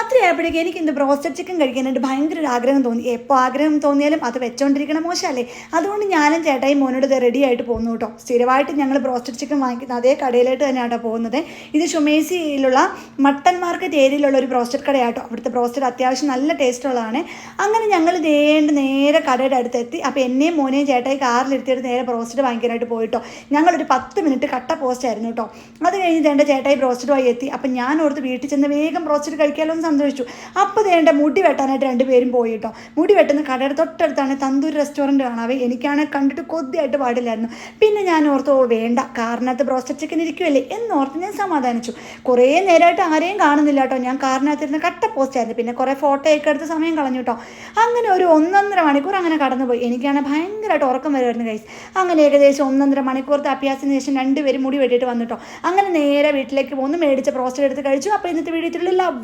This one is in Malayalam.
രാത്രി ആയപ്പോഴേക്കും എനിക്ക് ഇന്ന് ബ്രോസ്റ്റഡ് ചിക്കൻ കഴിക്കാനായിട്ട് ഭയങ്കര ഒരു ആഗ്രഹം തോന്നി. എപ്പോൾ ആഗ്രഹം തോന്നിയാലും അത് വെച്ചോണ്ടിരിക്കണ മോശമല്ലേ. അതുകൊണ്ട് ഞാനും ചേട്ടായി മോനോട് ഇത് റെഡി ആയിട്ട് പോകുന്നു കേട്ടോ. സ്ഥിരമായിട്ട് ഞങ്ങൾ ബ്രോസ്റ്റഡ് ചിക്കൻ വാങ്ങിക്കുന്ന അതേ കടയിലായിട്ട് തന്നെയാണ് പോകുന്നത്. ഇത് ഷുമേസിയിലുള്ള മട്ടൺ മാർക്കറ്റ് ഏരിയയിലുള്ള ഒരു ബ്രോസ്റ്റഡ് കടയാട്ടോ. അവിടുത്തെ ബ്രോസ്റ്റഡ് അത്യാവശ്യം നല്ല ടേസ്റ്റുള്ളതാണ്. അങ്ങനെ ഞങ്ങൾ നേരെ കടയുടെ അടുത്തെത്തി. അപ്പോൾ എന്നെയും മോനെയും ചേട്ടായി കാറിലിരുത്തിയിട്ട് നേരെ ബ്രോസ്റ്റഡ് വാങ്ങിക്കാനായിട്ട് പോയിട്ടോ. ഞങ്ങളൊരു 10 മിനിറ്റ് കട്ട പോസ്റ്റ് ആയിരുന്നു കേട്ടോ. അത് കഴിഞ്ഞ് എൻ്റെ ചേട്ടായി ബ്രോസ്റ്റഡുമായി എത്തി. അപ്പം ഞാൻ ഓർത്ത് വീട്ടിൽ ചെന്ന് വേഗം ബ്രോസ്റ്റഡ് കഴിക്കാമല്ലോ എന്ന് സന്തോഷിച്ചു. അപ്പോൾ വേണ്ട മുടി വെട്ടാനായിട്ട് 2 പേരും പോയി കേട്ടോ. മുടി വെട്ടുന്ന കടയുടെ തൊട്ടടുത്താണ് തന്തൂർ റെസ്റ്റോറൻറ്റ് കാണാവേ. എനിക്കാണ് കണ്ടിട്ട് കൊതിയായിട്ട് പാടില്ലായിരുന്നു. പിന്നെ ഞാൻ ഓർത്ത് വേണ്ട, കാറിനകത്ത് ബ്രോസ്റ്റഡ് ചിക്കൻ ഇരിക്കുമല്ലേ എന്നോർത്ത് ഞാൻ സമാധാനിച്ചു. കുറേ നേരമായിട്ട് ആരെയും കാണുന്നില്ല കേട്ടോ. ഞാൻ കാറിനകത്തിരുന്ന് കട്ട പോസ്റ്റ് ആയിരുന്നു. പിന്നെ കുറേ ഫോട്ടോ ഒക്കെ എടുത്ത് സമയം കളഞ്ഞു കേട്ടോ. അങ്ങനെ ഒരു 1.5 മണിക്കൂർ അങ്ങനെ കടന്നുപോയി. എനിക്കാണ് ഭയങ്കരമായിട്ട് ഉറക്കം വരുമായിരുന്നു ഗൈസ്. അങ്ങനെ ഏകദേശം 1.5 മണിക്കൂറത്തെ അഭ്യാസത്തിന് ശേഷം 2 പേരും മുടി വെട്ടിയിട്ട് വന്നിട്ടോ. അങ്ങനെ നേരെ വീട്ടിലേക്ക് പോന്ന് മേടിച്ച ബ്രോസ്റ്റഡ് എടുത്ത് കഴിച്ചു. അപ്പോൾ ഇന്നത്തെ വീഡിയോ ലവ്